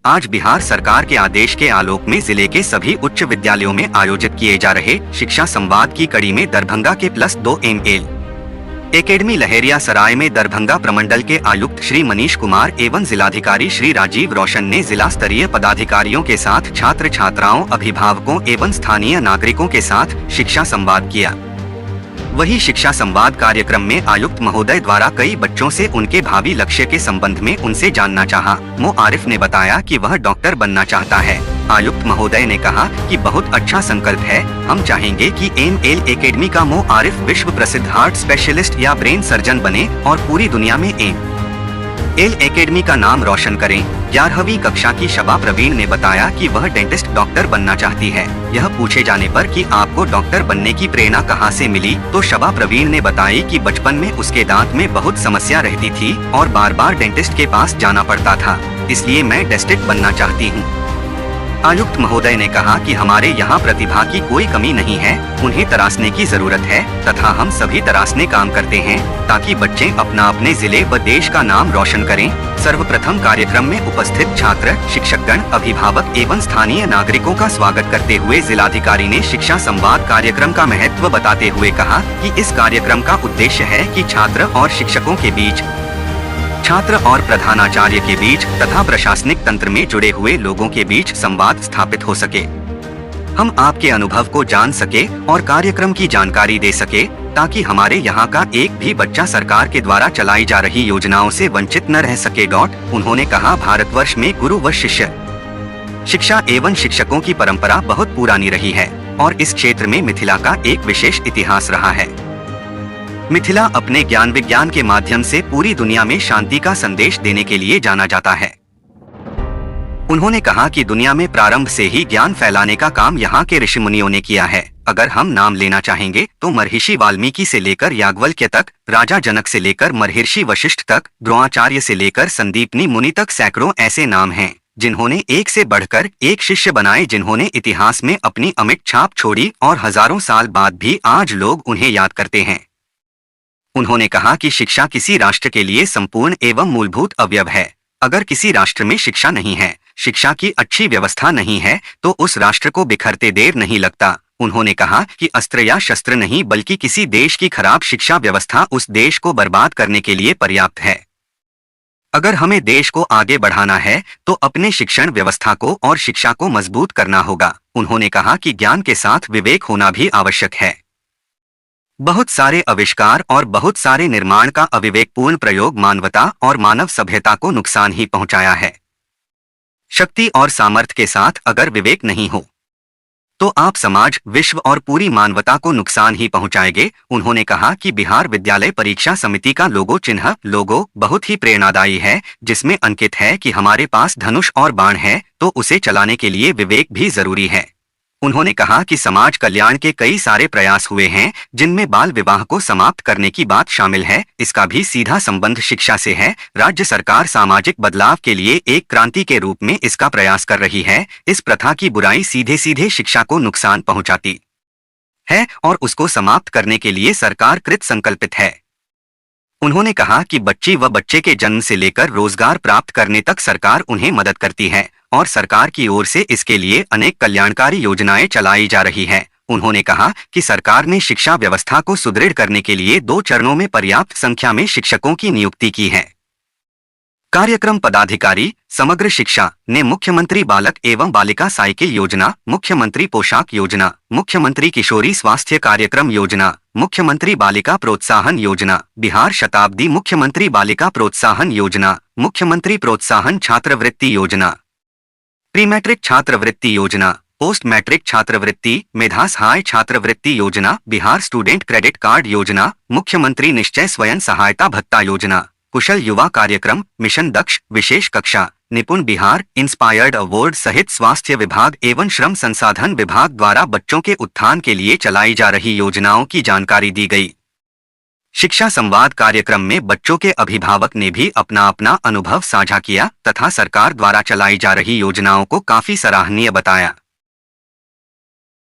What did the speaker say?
आज बिहार सरकार के आदेश के आलोक में जिले के सभी उच्च विद्यालयों में आयोजित किए जा रहे शिक्षा संवाद की कड़ी में दरभंगा के +2 ML एकेडमी लहेरिया सराय में दरभंगा प्रमंडल के आयुक्त श्री मनीष कुमार एवं जिलाधिकारी श्री राजीव रोशन ने जिला स्तरीय पदाधिकारियों के साथ छात्र छात्राओं, अभिभावकों एवं स्थानीय नागरिकों के साथ शिक्षा संवाद किया। वही शिक्षा संवाद कार्यक्रम में आयुक्त महोदय द्वारा कई बच्चों से उनके भावी लक्ष्य के संबंध में उनसे जानना चाहा। मो आरिफ ने बताया कि वह डॉक्टर बनना चाहता है। आयुक्त महोदय ने कहा कि बहुत अच्छा संकल्प है, हम चाहेंगे कि ML एकेडमी का मो आरिफ विश्व प्रसिद्ध हार्ट स्पेशलिस्ट या ब्रेन सर्जन बने और पूरी दुनिया में ML एकेडमी का नाम रोशन करें। 11वीं कक्षा की शबा प्रवीण ने बताया कि वह डेंटिस्ट डॉक्टर बनना चाहती है। यह पूछे जाने पर कि आपको डॉक्टर बनने की प्रेरणा कहां से मिली, तो शबा प्रवीण ने बताई कि बचपन में उसके दांत में बहुत समस्या रहती थी और बार बार डेंटिस्ट के पास जाना पड़ता था, इसलिए मैं डेंटिस्ट बनना चाहती हूँ। आयुक्त महोदय ने कहा कि हमारे यहाँ प्रतिभा की कोई कमी नहीं है, उन्हें तराशने की जरूरत है तथा हम सभी तराशने काम करते हैं ताकि बच्चे अपने जिले व देश का नाम रोशन करें। सर्वप्रथम कार्यक्रम में उपस्थित छात्र, शिक्षकगण, अभिभावक एवं स्थानीय नागरिकों का स्वागत करते हुए जिलाधिकारी ने शिक्षा संवाद कार्यक्रम का महत्व बताते हुए कहा कि इस कार्यक्रम का उद्देश्य है कि छात्र और शिक्षकों के बीच, छात्र और प्रधानाचार्य के बीच तथा प्रशासनिक तंत्र में जुड़े हुए लोगों के बीच संवाद स्थापित हो सके। हम आपके अनुभव को जान सके और कार्यक्रम की जानकारी दे सके ताकि हमारे यहाँ का एक भी बच्चा सरकार के द्वारा चलाई जा रही योजनाओं से वंचित न रह सके। उन्होंने कहा, भारतवर्ष में गुरु व शिष्य शिक्षा एवं शिक्षकों की परंपरा बहुत पुरानी रही है और इस क्षेत्र में मिथिला का एक विशेष इतिहास रहा है। मिथिला अपने ज्ञान विज्ञान के माध्यम से पूरी दुनिया में शांति का संदेश देने के लिए जाना जाता है। उन्होंने कहा कि दुनिया में प्रारंभ से ही ज्ञान फैलाने का काम यहाँ के ऋषि मुनियों ने किया है। अगर हम नाम लेना चाहेंगे तो महर्षि वाल्मीकि से लेकर याज्ञवल्क्य तक, राजा जनक से लेकर महर्षि वशिष्ठ तक, द्रोणाचार्य से लेकर संदीपनी मुनि तक सैकड़ों ऐसे नाम हैं जिन्होंने एक से बढ़कर एक शिष्य बनाए, जिन्होंने इतिहास में अपनी अमिट छाप छोड़ी और हजारों साल बाद भी आज लोग उन्हें याद करते हैं। उन्होंने कहा कि शिक्षा किसी राष्ट्र के लिए संपूर्ण एवं मूलभूत अवयव है। अगर किसी राष्ट्र में शिक्षा नहीं है, शिक्षा की अच्छी व्यवस्था नहीं है, तो उस राष्ट्र को बिखरते देर नहीं लगता। उन्होंने कहा कि अस्त्र या शस्त्र नहीं बल्कि किसी देश की खराब शिक्षा व्यवस्था उस देश को बर्बाद करने के लिए पर्याप्त है। अगर हमें देश को आगे बढ़ाना है तो अपने शिक्षण व्यवस्था को और शिक्षा को मजबूत करना होगा। उन्होंने कहा कि ज्ञान के साथ विवेक होना भी आवश्यक है। बहुत सारे आविष्कार और बहुत सारे निर्माण का अविवेकपूर्ण प्रयोग मानवता और मानव सभ्यता को नुकसान ही पहुंचाया है। शक्ति और सामर्थ्य के साथ अगर विवेक नहीं हो तो आप समाज, विश्व और पूरी मानवता को नुकसान ही पहुंचाएंगे। उन्होंने कहा कि बिहार विद्यालय परीक्षा समिति का लोगो बहुत ही प्रेरणादायी है, जिसमें अंकित है कि हमारे पास धनुष और बाण है तो उसे चलाने के लिए विवेक भी जरूरी है। उन्होंने कहा कि समाज कल्याण के कई सारे प्रयास हुए हैं जिनमें बाल विवाह को समाप्त करने की बात शामिल है। इसका भी सीधा संबंध शिक्षा से है। राज्य सरकार सामाजिक बदलाव के लिए एक क्रांति के रूप में इसका प्रयास कर रही है। इस प्रथा की बुराई सीधे सीधे शिक्षा को नुकसान पहुंचाती है और उसको समाप्त करने के लिए सरकार कृत संकल्पित है। उन्होंने कहा कि बच्ची व बच्चे के जन्म से लेकर रोजगार प्राप्त करने तक सरकार उन्हें मदद करती है और सरकार की ओर से इसके लिए अनेक कल्याणकारी योजनाएं चलाई जा रही है। उन्होंने कहा कि सरकार ने शिक्षा व्यवस्था को सुदृढ़ करने के लिए 2 चरणों में पर्याप्त संख्या में शिक्षकों की नियुक्ति की है। कार्यक्रम पदाधिकारी समग्र शिक्षा ने मुख्यमंत्री बालक एवं बालिका साइकिल योजना, मुख्यमंत्री पोशाक योजना, मुख्यमंत्री किशोरी स्वास्थ्य कार्यक्रम योजना, मुख्यमंत्री बालिका प्रोत्साहन योजना, बिहार शताब्दी मुख्यमंत्री बालिका प्रोत्साहन योजना, मुख्यमंत्री प्रोत्साहन छात्रवृत्ति योजना, प्री मैट्रिक छात्रवृत्ति योजना, पोस्ट मैट्रिक छात्रवृत्ति, मेधा सहाय छात्रवृत्ति योजना, बिहार स्टूडेंट क्रेडिट कार्ड योजना, मुख्यमंत्री निश्चय स्वयं सहायता भत्ता योजना, कुशल युवा कार्यक्रम, मिशन दक्ष, विशेष कक्षा, निपुण बिहार, इंस्पायर्ड अवार्ड सहित स्वास्थ्य विभाग एवं श्रम संसाधन विभाग द्वारा बच्चों के उत्थान के लिए चलाई जा रही योजनाओं की जानकारी दी गई। शिक्षा संवाद कार्यक्रम में बच्चों के अभिभावक ने भी अपना अनुभव साझा किया तथा सरकार द्वारा चलाई जा रही योजनाओं को काफी सराहनीय बताया।